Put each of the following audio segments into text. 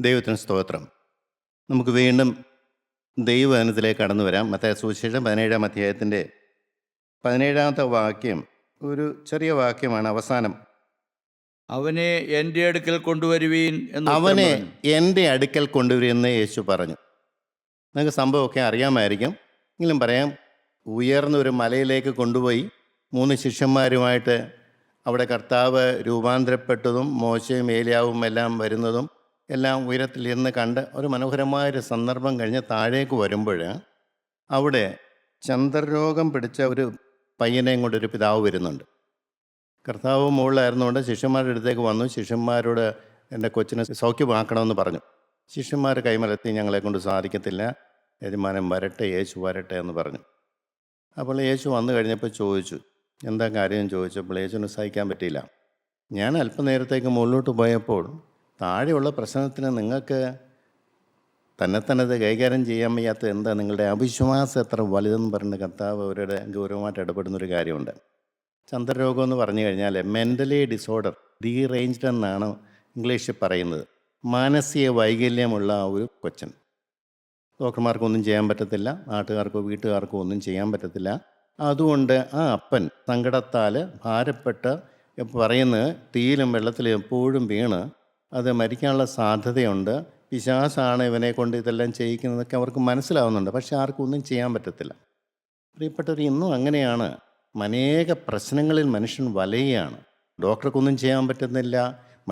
ദൈവത്തിന് സ്തോത്രം. നമുക്ക് വീണ്ടും ദൈവവചനത്തിലേക്ക് കടന്നു വരാം. മത്തായി സുവിശേഷം 17-ാം അധ്യായത്തിൻ്റെ 17-ാമത്തെ വാക്യം ഒരു ചെറിയ വാക്യമാണ്. അവസാനം അവനെ എൻ്റെ അടുക്കൽ കൊണ്ടുവരുവീൻ എന്ന് ഉത്തരം അവനെ പറഞ്ഞു. എൻ്റെ അടുക്കൽ കൊണ്ടുവരുമെന്ന് യേശു പറഞ്ഞു. നിങ്ങൾക്ക് സംഭവമൊക്കെ അറിയാമായിരിക്കും, എങ്കിലും പറയാം. ഉയർന്ന ഒരു മലയിലേക്ക് കൊണ്ടുപോയി 3 ശിഷ്യന്മാരുമായിട്ട് അവിടെ കർത്താവ് രൂപാന്തരപ്പെട്ടതും മോശയും ഏലിയാവും എല്ലാം വരുന്നതും എല്ലാം ഉയരത്തിൽ ഇരുന്ന് കണ്ട് ഒരു മനോഹരമായൊരു സന്ദർഭം കഴിഞ്ഞ് താഴേക്ക് വരുമ്പോൾ അവിടെ ചന്ദ്രരോഗം പിടിച്ച ഒരു പയ്യനെയും കൊണ്ടൊരു പിതാവ് വരുന്നുണ്ട്. കർത്താവ് മുകളിലായിരുന്നുകൊണ്ട് ശിഷ്യന്മാരുടെ അടുത്തേക്ക് വന്നു. ശിഷ്യന്മാരോട് എൻ്റെ കൊച്ചിനെ സൗഖ്യമാക്കണമെന്ന് പറഞ്ഞു. ശിഷ്യന്മാർ കൈമലർത്തി, ഞങ്ങളെ കൊണ്ട് സാധിക്കത്തില്ല, യജമാനൻ വരട്ടെ, യേശു വരട്ടെ എന്ന് പറഞ്ഞു. അപ്പോൾ യേശു വന്നു കഴിഞ്ഞപ്പോൾ ചോദിച്ചു, എന്താ കാര്യം ചോദിച്ചപ്പോൾ യേശുവിന് സഹിക്കാൻ പറ്റിയില്ല. ഞാൻ അല്പനേരത്തേക്ക് മുകളിലോട്ട് പോയപ്പോൾ താഴെയുള്ള പ്രശ്നത്തിന് നിങ്ങൾക്ക് തന്നെത്തന്നത് കൈകാര്യം ചെയ്യാൻ വയ്യാത്ത എന്താ, നിങ്ങളുടെ അവിശ്വാസം എത്ര വലുതെന്ന് പറഞ്ഞ് കർത്താവ് അവരുടെ ഗൗരവമായിട്ട് ഇടപെടുന്നൊരു കാര്യമുണ്ട്. ചന്ദ്രരോഗം എന്ന് പറഞ്ഞു കഴിഞ്ഞാൽ മെൻ്റലി ഡിസോർഡർ, ഡീറേഞ്ച്ഡ് എന്നാണ് ഇംഗ്ലീഷിൽ പറയുന്നത്. മാനസിക വൈകല്യമുള്ള ഒരു കൊച്ചൻ. ഡോക്ടർമാർക്കൊന്നും ചെയ്യാൻ പറ്റത്തില്ല, നാട്ടുകാർക്കോ വീട്ടുകാർക്കോ ഒന്നും ചെയ്യാൻ പറ്റത്തില്ല. അതുകൊണ്ട് ആ അപ്പൻ സങ്കടത്താൽ ഭാരപ്പെട്ട് പറയുന്നത് തീയിലും വെള്ളത്തിലും എപ്പോഴും വീണ് അത് മരിക്കാനുള്ള സാധ്യതയുണ്ട്, പിശാചാണ് ഇവനെ കൊണ്ട് ഇതെല്ലാം ചെയ്യിക്കുന്നതൊക്കെ അവർക്ക് മനസ്സിലാവുന്നുണ്ട്. പക്ഷെ ആർക്കും ഒന്നും ചെയ്യാൻ പറ്റത്തില്ല. പ്രിയപ്പെട്ടവർ, ഇന്നും അങ്ങനെയാണ്. അനേക പ്രശ്നങ്ങളിൽ മനുഷ്യൻ വലയുകയാണ്. ഡോക്ടർക്കൊന്നും ചെയ്യാൻ പറ്റുന്നില്ല,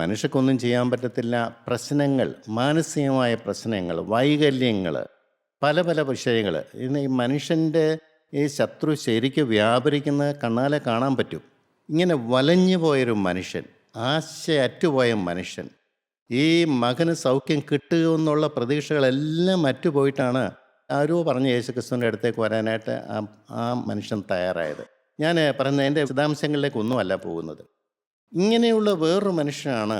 മനുഷ്യർക്കൊന്നും ചെയ്യാൻ പറ്റത്തില്ല. പ്രശ്നങ്ങൾ, മാനസികമായ പ്രശ്നങ്ങൾ, വൈകല്യങ്ങൾ, പല പല വിഷയങ്ങൾ. ഇന്ന് ഈ മനുഷ്യൻ്റെ ഈ ശത്രു ശരിക്കും വ്യാപരിക്കുന്ന കണ്ണാലെ കാണാൻ പറ്റും. ഇങ്ങനെ വലഞ്ഞു പോയൊരു മനുഷ്യൻ, ആശയറ്റുപോയ മനുഷ്യൻ, ഈ മകന് സൗഖ്യം കിട്ടുമെന്നുള്ള പ്രതീക്ഷകളെല്ലാം അറ്റുപോയിട്ടാണ് ആരോ പറഞ്ഞ യേശുക്രിസ്തുവിൻ്റെ അടുത്തേക്ക് വരാനായിട്ട് ആ മനുഷ്യൻ തയ്യാറായത്. ഞാൻ പറയുന്നത് എൻ്റെ വിശദാംശങ്ങളിലേക്കൊന്നുമല്ല പോകുന്നത്. ഇങ്ങനെയുള്ള വേറൊരു മനുഷ്യനാണ്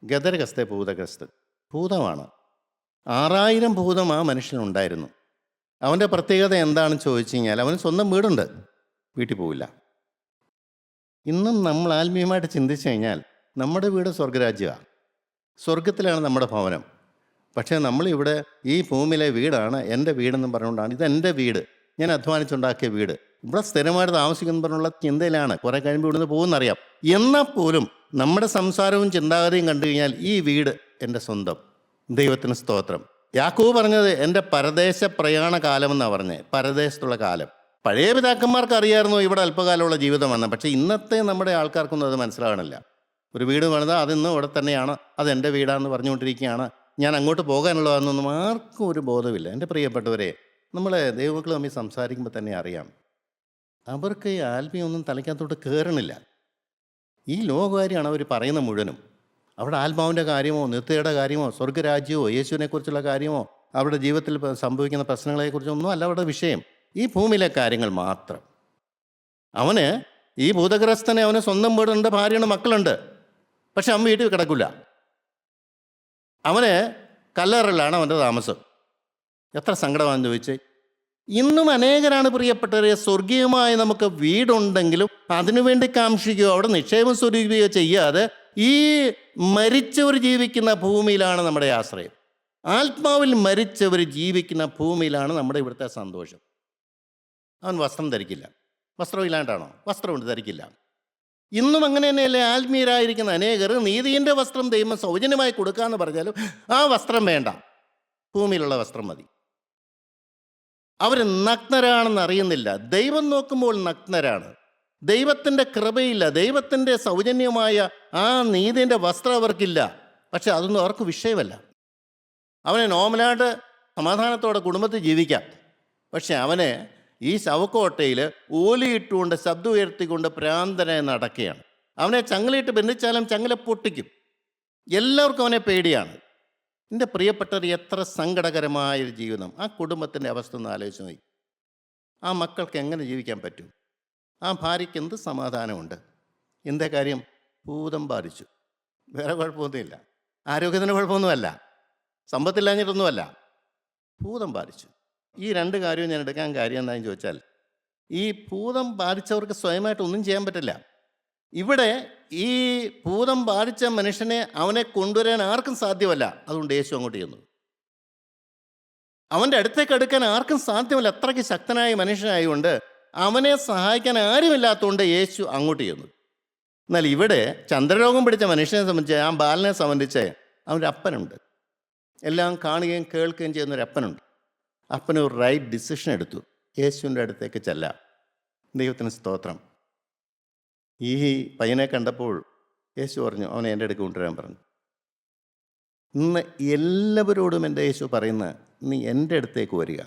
ഗദരഗസ്തെ ഭൂതഗ്രസ്ത്. ഭൂതമാണ്. 6000 ഭൂതം ആ മനുഷ്യനുണ്ടായിരുന്നു. അവൻ്റെ പ്രത്യേകത എന്താണെന്ന് ചോദിച്ചു കഴിഞ്ഞാൽ അവന് സ്വന്തം വീടുണ്ട്, വീട്ടിൽ പോവില്ല. ഇന്നും നമ്മൾ ആത്മീയമായിട്ട് ചിന്തിച്ചു കഴിഞ്ഞാൽ നമ്മുടെ വീട് സ്വർഗരാജ്യമാണ്, സ്വർഗത്തിലാണ് നമ്മുടെ ഭവനം. പക്ഷേ നമ്മളിവിടെ ഈ ഭൂമിയിലെ വീടാണ് എൻ്റെ വീടെന്നും പറഞ്ഞുകൊണ്ടാണ്, ഇതെൻ്റെ വീട്, ഞാൻ അധ്വാനിച്ചുണ്ടാക്കിയ വീട്, ഇവിടെ സ്ഥിരമായിട്ട് താമസിക്കുന്നു പറഞ്ഞുള്ള ചിന്തയിലാണ്. കുറേ കഴിയുമ്പോൾ ഇവിടുന്ന് പോകുന്നറിയാം. എന്നാൽ പോലും നമ്മുടെ സംസാരവും ചിന്താഗതിയും കണ്ടു കഴിഞ്ഞാൽ ഈ വീട് എൻ്റെ സ്വന്തം. ദൈവത്തിന് സ്തോത്രം. യാക്കോബ് പറഞ്ഞത് എൻ്റെ പരദേശ പ്രയാണ കാലമെന്നാണ് പറഞ്ഞത്, പരദേശത്തുള്ള കാലം. പഴയ പിതാക്കന്മാർക്ക് അറിയാമായിരുന്നു ഇവിടെ അല്പകാലമുള്ള ജീവിതമെന്ന്. പക്ഷേ ഇന്നത്തെ നമ്മുടെ ആൾക്കാർക്കൊന്നും അത് മനസ്സിലാകണില്ല. ഒരു വീട് പണിതാൽ അതിന്നും ഇവിടെ തന്നെയാണ്, അതെൻ്റെ വീടാണെന്ന് പറഞ്ഞുകൊണ്ടിരിക്കുകയാണ്. ഞാൻ അങ്ങോട്ട് പോകാനുള്ളതെന്നൊന്നും ആർക്കും ഒരു ബോധമില്ല. എൻ്റെ പ്രിയപ്പെട്ടവരെ, നമ്മൾ ദൈവമക്കൾ തമ്മിൽ സംസാരിക്കുമ്പോൾ തന്നെ അറിയാം, അവർക്ക് ഈ ആത്മീയൊന്നും തലയ്ക്കകത്തോട്ട് കയറണില്ല. ഈ ലോകകാര്യമാണ് അവർ പറയുന്ന മുഴുവനും. അവിടെ ആത്മാവിൻ്റെ കാര്യമോ നിത്യയുടെ കാര്യമോ സ്വർഗരാജ്യമോ യേശുവിനെക്കുറിച്ചുള്ള കാര്യമോ അവരുടെ ജീവിതത്തിൽ സംഭവിക്കുന്ന പ്രശ്നങ്ങളെക്കുറിച്ചൊന്നും അല്ല അവരുടെ വിഷയം. ഈ ഭൂമിയിലെ കാര്യങ്ങൾ മാത്രം. അവന് ഈ ഭൂതഗ്രസ്തനെ അവന് സ്വന്തം വീടുണ്ട്, ഭാര്യയുണ്ട്, മക്കളുണ്ട്. പക്ഷെ അവൻ വീട്ടിൽ കിടക്കില്ല. അവന് കല്ലറയിലാണ് അവൻ്റെ താമസം. എത്ര സങ്കടമാണെന്ന് ചോദിച്ചേ. ഇന്നും അനേകരാണ് പ്രിയപ്പെട്ടവരെ, സ്വർഗീയമായി നമുക്ക് വീടുണ്ടെങ്കിലും അതിനുവേണ്ടി കാക്ഷിക്കുകയോ അവിടെ നിക്ഷേപം സ്വരൂപിക്കുകയോ ചെയ്യാതെ ഈ മരിച്ചവർ ജീവിക്കുന്ന ഭൂമിയിലാണ് നമ്മുടെ ആശ്രയം. ആത്മാവിൽ മരിച്ചവർ ജീവിക്കുന്ന ഭൂമിയിലാണ് നമ്മുടെ ഇവിടുത്തെ സന്തോഷം. അവൻ വസ്ത്രം ധരിക്കില്ല. വസ്ത്രം ഇല്ലാണ്ടാണോ? വസ്ത്രമുണ്ട്, ധരിക്കില്ല. ഇന്നും അങ്ങനെ തന്നെയല്ലേ ആത്മീയരായിരിക്കുന്ന അനേകർ. നീതിൻ്റെ വസ്ത്രം ദൈവം സൗജന്യമായി കൊടുക്കാമെന്ന് പറഞ്ഞാലും ആ വസ്ത്രം വേണ്ട, ഭൂമിയിലുള്ള വസ്ത്രം മതി. അവർ നഗ്നരാണെന്ന് അറിയുന്നില്ല. ദൈവം നോക്കുമ്പോൾ നഗ്നരാണ്. ദൈവത്തിൻ്റെ കൃപയില്ല, ദൈവത്തിൻ്റെ സൗജന്യമായ ആ നീതിൻ്റെ വസ്ത്രം അവർക്കില്ല. പക്ഷെ അതൊന്നും അവർക്ക് വിഷയമല്ല. അവനെ നോർമലായിട്ട് സമാധാനത്തോടെ കുടുംബത്തിൽ ജീവിക്കാം. പക്ഷെ അവനെ ഈ ശവക്കോട്ടയിൽ ഓലിയിട്ടുകൊണ്ട് ശബ്ദം ഉയർത്തിക്കൊണ്ട് ഭ്രാന്തനെ നടക്കുകയാണ്. അവനെ ചങ്ങലയിട്ട് ബന്ധിച്ചാലും ചങ്ങല പൊട്ടിക്കും. എല്ലാവർക്കും അവനെ പേടിയാണ്. എൻ്റെ പ്രിയപ്പെട്ടവർ, എത്ര സങ്കടകരമായൊരു ജീവിതം. ആ കുടുംബത്തിൻ്റെ അവസ്ഥ ഒന്ന് ആലോചിച്ച് നോക്കി. ആ മക്കൾക്ക് എങ്ങനെ ജീവിക്കാൻ പറ്റും? ആ ഭാര്യയ്ക്ക് എന്ത് സമാധാനമുണ്ട്? എന്താ കാര്യം? ഭൂതം ബാധിച്ചു. വേറെ കുഴപ്പമൊന്നുമില്ല, ആരോഗ്യത്തിന് കുഴപ്പമൊന്നുമല്ല, സമ്പത്തില്ലാഞ്ഞിട്ടൊന്നുമല്ല, ഭൂതം ബാധിച്ചു. ഈ 2 കാര്യവും ഞാൻ എടുക്കാൻ കാര്യം എന്താണെന്ന് ചോദിച്ചാൽ, ഈ ഭൂതം ബാധിച്ചവർക്ക് സ്വയമായിട്ട് ഒന്നും ചെയ്യാൻ പറ്റില്ല. ഇവിടെ ഈ ഭൂതം ബാധിച്ച മനുഷ്യനെ അവനെ കൊണ്ടുവരാൻ ആർക്കും സാധ്യമല്ല. അതുകൊണ്ട് യേശു അങ്ങോട്ട് ചെന്നു. അവൻ്റെ അടുത്തേക്ക് അടുക്കാൻ ആർക്കും സാധ്യമല്ല. അത്രയ്ക്ക് ശക്തനായ മനുഷ്യനായതുകൊണ്ട് അവനെ സഹായിക്കാൻ ആരുമില്ലാത്തതുകൊണ്ട് യേശു അങ്ങോട്ട് ചെന്നു. എന്നാൽ ഇവിടെ ചന്ദ്രരോഗം പിടിച്ച മനുഷ്യനെ സംബന്ധിച്ച്, ആ ബാലനെ സംബന്ധിച്ച് അവൻ്റെ അപ്പനുണ്ട്. എല്ലാം കാണുകയും കേൾക്കുകയും ചെയ്യുന്നൊരു അപ്പനുണ്ട്. അപ്പന് ഒരു റൈറ്റ് ഡിസിഷൻ എടുത്തു. യേശുവിൻ്റെ അടുത്തേക്ക് ചെല്ലാം. ദൈവത്തിന് സ്തോത്രം. ഈ പയ്യനെ കണ്ടപ്പോൾ യേശു പറഞ്ഞു, അവനെ എൻ്റെ അടുക്ക് കൊണ്ടുവരാൻ പറഞ്ഞു. ഇന്ന് എല്ലാവരോടും എൻ്റെ യേശു പറയുന്ന, നീ എൻ്റെ അടുത്തേക്ക് വരിക.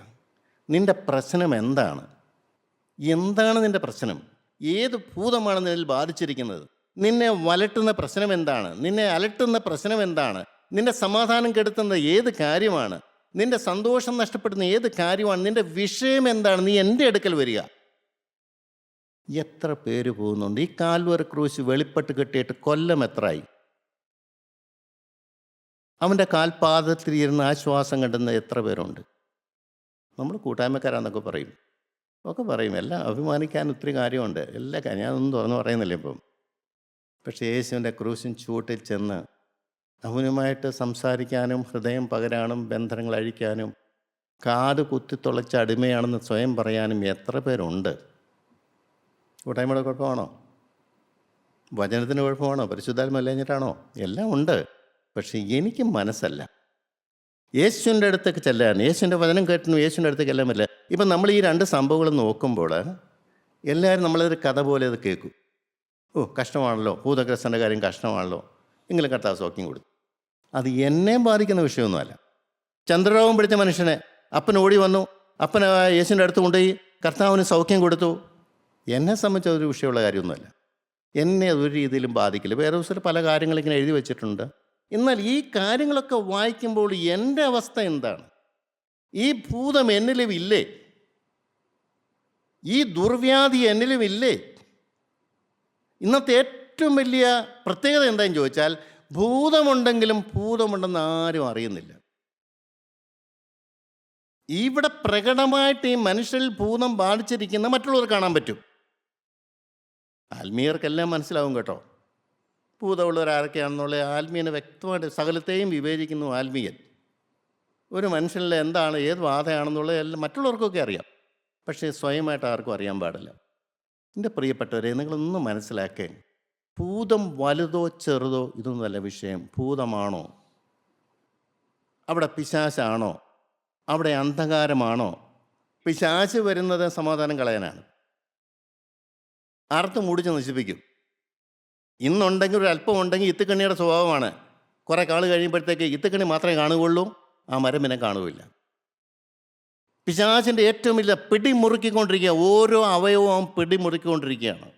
നിൻ്റെ പ്രശ്നം എന്താണ്? എന്താണ് നിൻ്റെ പ്രശ്നം? ഏത് ഭൂതമാണ് നിന്നിൽ ബാധിച്ചിരിക്കുന്നത്? നിന്നെ വലട്ടുന്ന പ്രശ്നം എന്താണ്? നിന്നെ അലട്ടുന്ന പ്രശ്നം എന്താണ്? നിൻ്റെ സമാധാനം കെടുത്തുന്ന ഏത് കാര്യമാണ്? നിൻ്റെ സന്തോഷം നഷ്ടപ്പെടുന്ന ഏത് കാര്യമാണ്? നിൻ്റെ വിഷയം എന്താണ്? നീ എൻ്റെ അടുക്കൽ വരിക. എത്ര പേര് പോകുന്നുണ്ട്? ഈ കാൽവറി ക്രൂശ് വെളിപ്പെട്ട് കെട്ടിയിട്ട് കൊല്ലം എത്രയായി? അവൻ്റെ കാൽപാദത്തിൽ ഇരുന്ന് ആശ്വാസം കണ്ടുന്ന എത്ര പേരുണ്ട്? നമ്മൾ കൂട്ടായ്മക്കാരാന്നൊക്കെ പറയും, എല്ലാം അഭിമാനിക്കാൻ ഒത്തിരി കാര്യമുണ്ട്. എല്ലാ കാര്യം ഞാനൊന്നും തുറന്നു പറയുന്നില്ല ഇപ്പം. പക്ഷേ യേശുവിൻ്റെ ക്രൂശിൻ ചൂട്ടിൽ ചെന്ന് അവനുമായിട്ട് സംസാരിക്കാനും ഹൃദയം പകരാനും ബന്ധനങ്ങൾ അഴിക്കാനും കാത് കുത്തിത്തുളച്ച അടിമയാണെന്ന് സ്വയം പറയാനും എത്ര പേരുണ്ട്? കൂട്ടായ്മയുടെ കുഴപ്പമാണോ? വചനത്തിൻ്റെ കുഴപ്പമാണോ? പരിശുദ്ധാത്മ ഇല്ലാഞ്ഞിട്ടാണോ? എല്ലാം ഉണ്ട്. പക്ഷേ എനിക്ക് മനസ്സല്ല യേശുവിൻ്റെ അടുത്തേക്ക് ചെല്ലാൻ. യേശുവിൻ്റെ വചനം കേട്ടിനും യേശുവിൻ്റെ അടുത്തേക്ക് എല്ലാം പറ്റില്ല. ഇപ്പം നമ്മൾ ഈ രണ്ട് സംഭവങ്ങൾ നോക്കുമ്പോൾ എല്ലാവരും നമ്മളതൊരു കഥ പോലെ അത് കേൾക്കും. ഓ, കഷ്ടമാണല്ലോ, ഭൂതഗ്രസ്തൻ്റെ കാര്യം കഷ്ടമാണല്ലോ, എങ്കിലും കർത്താവ് സൗഖ്യം കൊടുത്തു. അത് എന്നെ ബാധിക്കുന്ന വിഷയമൊന്നുമല്ല. ചന്ദ്രരോഗം പിടിച്ച മനുഷ്യനെ അപ്പൻ ഓടി വന്നു, അപ്പൻ യേശുവിൻ്റെ അടുത്ത് കൊണ്ടുപോയി കർത്താവിന് സൗഖ്യം കൊടുത്തു. എന്നെ സംബന്ധിച്ച ഒരു വിഷയമുള്ള കാര്യമൊന്നുമല്ല. എന്നെ അതൊരു രീതിയിലും ബാധിക്കില്ല. വേറെ ദിവസം പല കാര്യങ്ങളിങ്ങനെ എഴുതി വെച്ചിട്ടുണ്ട്. എന്നാൽ ഈ കാര്യങ്ങളൊക്കെ വായിക്കുമ്പോൾ എൻ്റെ അവസ്ഥ എന്താണ്? ഈ ഭൂതം എന്നിലും ഇല്ലേ? ഈ ദുർവ്യാധി എന്നിലും ഇല്ലേ? ഇന്നത്തെ ഏറ്റവും വലിയ പ്രത്യേകത എന്താണെന്ന് ചോദിച്ചാൽ, ഭൂതമുണ്ടെങ്കിലും ഭൂതമുണ്ടെന്ന് ആരും അറിയുന്നില്ല. ഇവിടെ പ്രകടമായിട്ട് ഈ മനുഷ്യരിൽ ഭൂതം ബാധിച്ചിരിക്കുന്ന മറ്റുള്ളവർ കാണാൻ പറ്റും. ആത്മീയർക്കെല്ലാം മനസ്സിലാവും കേട്ടോ, ഭൂതമുള്ളവരാരൊക്കെയാണെന്നുള്ള. ആത്മീയനെ വ്യക്തമായിട്ട് സകലത്തെയും വിവേചിക്കുന്നു ആത്മീയൻ. ഒരു മനുഷ്യനിൽ എന്താണ്, ഏത് ബാധയാണെന്നുള്ളത് എല്ലാം മറ്റുള്ളവർക്കൊക്കെ അറിയാം, പക്ഷേ സ്വയമായിട്ട് ആർക്കും അറിയാൻ പാടില്ല. എൻ്റെ പ്രിയപ്പെട്ടവരെ, നിങ്ങളൊന്നും മനസ്സിലാക്കേ, ഭൂതം വലുതോ ചെറുതോ ഇതൊന്നുമല്ല വിഷയം. ഭൂതമാണോ? അവിടെ പിശാചാണോ? അവിടെ അന്ധകാരമാണോ? പിശാച് വരുന്നത് സമാധാനം കളയാനാണ്. അർത്ഥം മുടിച്ച് നശിപ്പിക്കും. ഇന്നുണ്ടെങ്കിൽ ഒരു അല്പം ഉണ്ടെങ്കിൽ ഇത്തുക്കണ്ണിയുടെ സ്വഭാവമാണ്. കുറേ കാൾ കഴിയുമ്പോഴത്തേക്ക് ഇത്തുക്കണ്ണി മാത്രമേ കാണുകയുള്ളൂ, ആ മരം പിന്നെ കാണുകയില്ല. പിശാചിൻ്റെ ഏറ്റവും വലിയ പിടിമുറുക്കിക്കൊണ്ടിരിക്കുക, ഓരോ അവയവവും അവൻ പിടിമുറുക്കിക്കൊണ്ടിരിക്കുകയാണ്.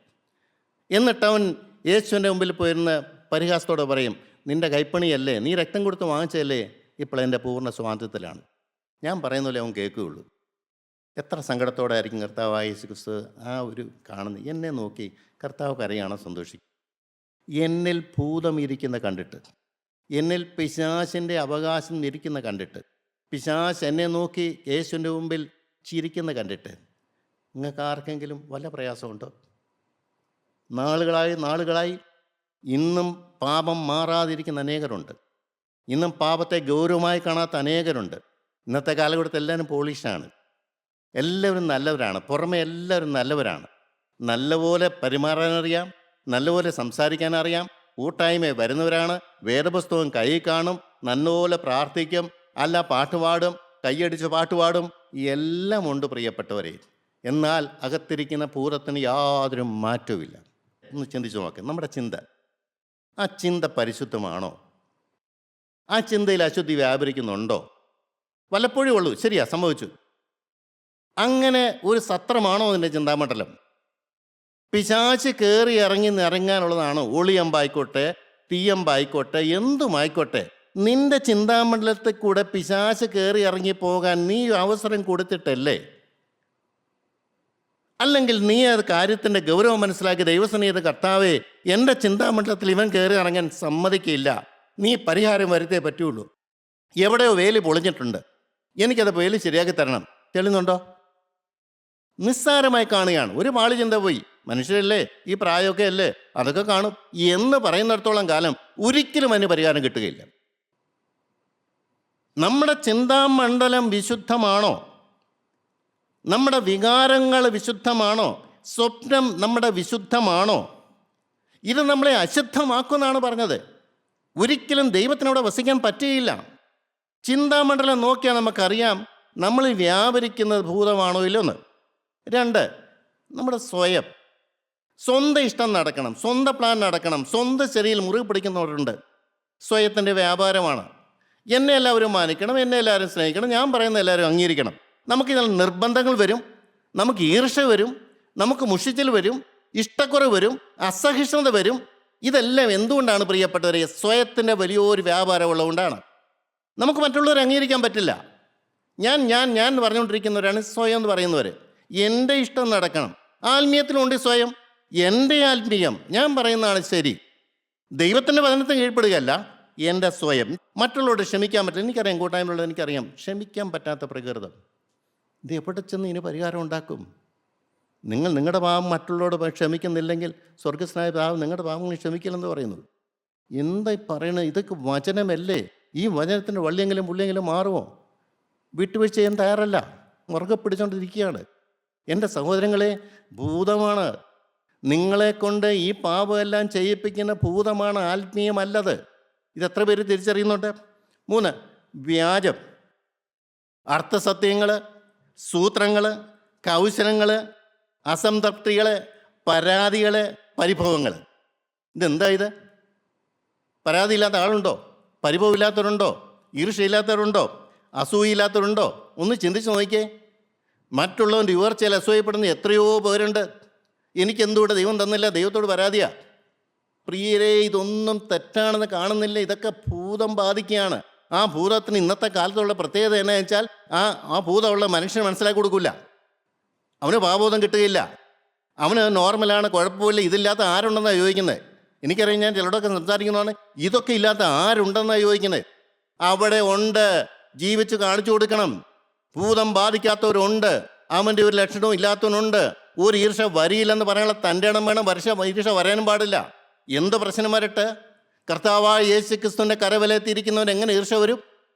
എന്നിട്ട് അവൻ യേശുവിൻ്റെ മുമ്പിൽ പോയിരുന്ന് പരിഹാസത്തോടെ പറയും, നിൻ്റെ കൈപ്പണിയല്ലേ, നീ രക്തം കൊടുത്ത് വാങ്ങിച്ചതല്ലേ, ഇപ്പോൾ എൻ്റെ പൂർണ്ണ സ്വാതന്ത്ര്യത്തിലാണ്. ഞാൻ പറയുന്നില്ലേ അവൻ കേൾക്കുകയുള്ളൂ. എത്ര സങ്കടത്തോടെ ആയിരിക്കും കർത്താവായ യേശു ക്രിസ്തു ആ ഒരു കാണുന്നത്. എന്നെ നോക്കി കർത്താവ് കരയാണോ സന്തോഷിക്കും? എന്നിൽ ഭൂതം ഇരിക്കുന്ന കണ്ടിട്ട്, എന്നിൽ പിശാചിൻ്റെ അവകാശം ഇരിക്കുന്ന കണ്ടിട്ട്, പിശാച് എന്നെ നോക്കി യേശുവിൻ്റെ മുമ്പിൽ ചിരിക്കുന്ന കണ്ടിട്ട് നിങ്ങൾക്ക് ആർക്കെങ്കിലും വല്ല പ്രയാസമുണ്ടോ? നാളുകളായി ഇന്നും പാപം മാറാതിരിക്കുന്ന അനേകരുണ്ട്. ഇന്നും പാപത്തെ ഗൗരവമായി കാണാത്ത അനേകരുണ്ട്. ഇന്നത്തെ കാലഘട്ടത്തിൽ എല്ലാവരും പോളിഷാണ്, എല്ലാവരും നല്ലവരാണ്, പുറമെ എല്ലാവരും നല്ലവരാണ്. നല്ലപോലെ പെരുമാറാനറിയാം, നല്ലപോലെ സംസാരിക്കാനറിയാം, കൂട്ടായ്മ വരുന്നവരാണ്, വേദപുസ്തകം കയ്യിൽ കാണും, നല്ലപോലെ പ്രാർത്ഥിക്കും, അല്ല പാട്ടുപാടും, കൈയടിച്ച് പാട്ടുപാടും, എല്ലാം ഉണ്ട് പ്രിയപ്പെട്ടവരെ. എന്നാൽ അകത്തിരിക്കുന്ന ഭൂതത്തിന് യാതൊരു മാറ്റവുമില്ല. ഒന്ന് ചിന്തിച്ചു നോക്കാം. നമ്മുടെ ചിന്ത, ആ ചിന്ത പരിശുദ്ധമാണോ? ആ ചിന്തയിൽ അശുദ്ധി വ്യാപരിക്കുന്നുണ്ടോ? വല്ലപ്പോഴും ഉള്ളൂ, ശരിയാ, സംഭവിച്ചു. അങ്ങനെ ഒരു സത്രമാണോ അതിൻ്റെ ചിന്താമണ്ഡലം? പിശാച് കയറി ഇറങ്ങാനുള്ളതാണോ? ഒളിയമ്പായിക്കോട്ടെ, തീയമ്പായിക്കോട്ടെ, എന്തുമായിക്കോട്ടെ, നിന്റെ ചിന്താമണ്ഡലത്തിൽ കൂടെ പിശാച് കയറി ഇറങ്ങി പോകാൻ നീ അവസരം കൊടുത്തിട്ടല്ലേ? അല്ലെങ്കിൽ നീ അത് കാര്യത്തിൻ്റെ ഗൗരവം മനസ്സിലാക്കി ദൈവസന്നിധിയിൽ കർത്താവേ, എൻ്റെ ചിന്താമണ്ഡലത്തിൽ ഇവൻ കയറി ഇറങ്ങാൻ സമ്മതിക്കില്ല, നീ പരിഹാരം വരുത്തേ പറ്റുള്ളൂ. എവിടെയോ വേലി പൊളിഞ്ഞിട്ടുണ്ട്, എനിക്കത് വേലി ശരിയാക്കി തരണം. തെളിയുന്നുണ്ടോ? നിസ്സാരമായി കാണുകയാണ്. ഒരു പാളി ചിന്ത പോയി, മനുഷ്യരല്ലേ, ഈ പ്രായമൊക്കെ അല്ലേ, അതൊക്കെ കാണും എന്ന് പറയുന്നിടത്തോളം കാലം ഒരിക്കലും അതിന് പരിഹാരം കിട്ടുകയില്ല. നമ്മുടെ ചിന്താമണ്ഡലം വിശുദ്ധമാണോ? നമ്മുടെ വികാരങ്ങൾ വിശുദ്ധമാണോ? സ്വപ്നം നമ്മുടെ വിശുദ്ധമാണോ? ഇത് നമ്മളെ അശുദ്ധമാക്കുമെന്നാണ് പറഞ്ഞത്. ഒരിക്കലും ദൈവത്തിനവിടെ വസിക്കാൻ പറ്റുകയില്ല. ചിന്താമണ്ഡലം നോക്കിയാൽ നമുക്കറിയാം നമ്മൾ വ്യാപരിക്കുന്നത് ഭൂതമാണോ ഇല്ലെന്ന്. 2, നമ്മുടെ സ്വന്തം ഇഷ്ടം നടക്കണം, സ്വന്തം പ്ലാൻ നടക്കണം. സ്വന്തം ശരീരം മുറുകെ പിടിക്കുന്നവരുണ്ട്. സ്വയത്തിൻ്റെ വ്യാപാരമാണ്. എന്നെ എല്ലാവരും മാനിക്കണം, എന്നെ എല്ലാവരും സ്നേഹിക്കണം, ഞാൻ പറയുന്ന എല്ലാവരും അംഗീകരിക്കണം. നമുക്കിതിൽ നിർബന്ധങ്ങൾ വരും, നമുക്ക് ഈർഷ്യ വരും, നമുക്ക് മുഷിച്ചിൽ വരും, ഇഷ്ടക്കുറവ് വരും, അസഹിഷ്ണുത വരും. ഇതെല്ലാം എന്തുകൊണ്ടാണ് പ്രിയപ്പെട്ടവരെ? സ്വയത്തിൻ്റെ വലിയൊരു വ്യാപാരമുള്ളതുകൊണ്ടാണ്. നമുക്ക് മറ്റുള്ളവരെ അംഗീകരിക്കാൻ പറ്റില്ല. ഞാൻ ഞാൻ ഞാൻ എന്ന് പറഞ്ഞുകൊണ്ടിരിക്കുന്നവരാണ് സ്വയം എന്ന് പറയുന്നവർ. എൻ്റെ ഇഷ്ടം നടക്കണം. ആത്മീയത്തിലുണ്ട് സ്വയം, എൻ്റെ ആത്മീയം, ഞാൻ പറയുന്നതാണ് ശരി. ദൈവത്തിൻ്റെ വചനത്തിന് കീഴ്പ്പെടുകയല്ല, എൻ്റെ സ്വയം. മറ്റുള്ളവരോട് ക്ഷമിക്കാൻ പറ്റില്ല. എനിക്കറിയാം, കൂട്ടായ്മയുള്ളത് എനിക്കറിയാം. ക്ഷമിക്കാൻ പറ്റാത്ത പ്രകൃതം ഇത് എവിടെ ചെന്ന് ഇതിന് പരിഹാരം ഉണ്ടാക്കും? നിങ്ങൾ നിങ്ങളുടെ പാവം മറ്റുള്ളവരോട് ക്ഷമിക്കുന്നില്ലെങ്കിൽ സ്വർഗസ്നായ പാവം നിങ്ങളുടെ പാവങ്ങൾ ക്ഷമിക്കില്ലെന്ന് പറയുന്നത് എന്തായി പറയണത്? ഇതൊക്കെ വചനമല്ലേ? ഈ വചനത്തിൻ്റെ വള്ളിയെങ്കിലും പുള്ളിയെങ്കിലും മാറുമോ? വിട്ടുവീഴ്ച ചെയ്യാൻ തയ്യാറല്ല, മുറുകെ പിടിച്ചുകൊണ്ടിരിക്കുകയാണ്. എൻ്റെ സഹോദരങ്ങളെ, ഭൂതമാണ് നിങ്ങളെ കൊണ്ട് ഈ പാപമെല്ലാം ചെയ്യിപ്പിക്കുന്ന ഭൂതമാണ്, ആത്മീയമല്ലത്. ഇതെത്ര പേര് തിരിച്ചറിയുന്നുണ്ട്? 3, വ്യാജം. അർത്ഥസത്യങ്ങൾ, സൂത്രങ്ങൾ, കൗശലങ്ങൾ, അസംതൃപ്തികൾ, പരാതികൾ, പരിഭവങ്ങൾ. ഇതെന്താ ഇത്? പരാതിയില്ലാത്ത ആളുണ്ടോ? പരിഭവമില്ലാത്തവരുണ്ടോ? ഈർഷ്യയില്ലാത്തവരുണ്ടോ? അസൂയയില്ലാത്തവരുണ്ടോ? ഒന്ന് ചിന്തിച്ച് നോക്കിയേ. മറ്റുള്ളവൻ്റെ ഉയർച്ചയിൽ അസൂയപ്പെടുന്ന എത്രയോ പേരുണ്ട്. എനിക്കെന്തുകൂടെ ദൈവം തന്നില്ല, ദൈവത്തോട് പരാതിയാ. പ്രിയരെ, ഇതൊന്നും തെറ്റാണെന്ന് കാണുന്നില്ല. ഇതൊക്കെ ഭൂതം ബാധിക്കുകയാണ്. ആ ഭൂതത്തിന് ഇന്നത്തെ കാലത്തുള്ള പ്രത്യേകത എന്നാ വെച്ചാൽ ആ ഭൂതമുള്ള മനുഷ്യന് മനസ്സിലാക്കി കൊടുക്കില്ല. അവന് പാപബോധം കിട്ടുകയില്ല. അവന് നോർമലാണ്, കുഴപ്പമില്ല. ഇതില്ലാത്ത ആരുണ്ടെന്നാണ് ചോദിക്കുന്നത്. എനിക്കറിയാം, ഞാൻ ചിലരോടൊക്കെ സംസാരിക്കുന്നതാണ്, ഇതൊക്കെ ഇല്ലാത്ത ആരുണ്ടെന്നാണ് ചോദിക്കുന്നത്. അവിടെ ഉണ്ട്, ജീവിച്ച് കാണിച്ചു കൊടുക്കണം. ഭൂതം ബാധിക്കാത്തവരുണ്ട്, അവൻ്റെ ഒരു ലക്ഷണവും ഇല്ലാത്തവനുണ്ട്. ഒരു ഈർഷ വരിയില്ലെന്ന് പറയാനുള്ള തൻ്റെ ഇടം വേണം. ഈർഷ വരാനും പാടില്ല. എന്ത് പ്രശ്നം വരട്ടെ, കർത്താവായ യേശു ക്രിസ്തുവിൻ്റെ കരവലയത്തിയിരിക്കുന്നവൻ എങ്ങനെ ഈർഷ വരും?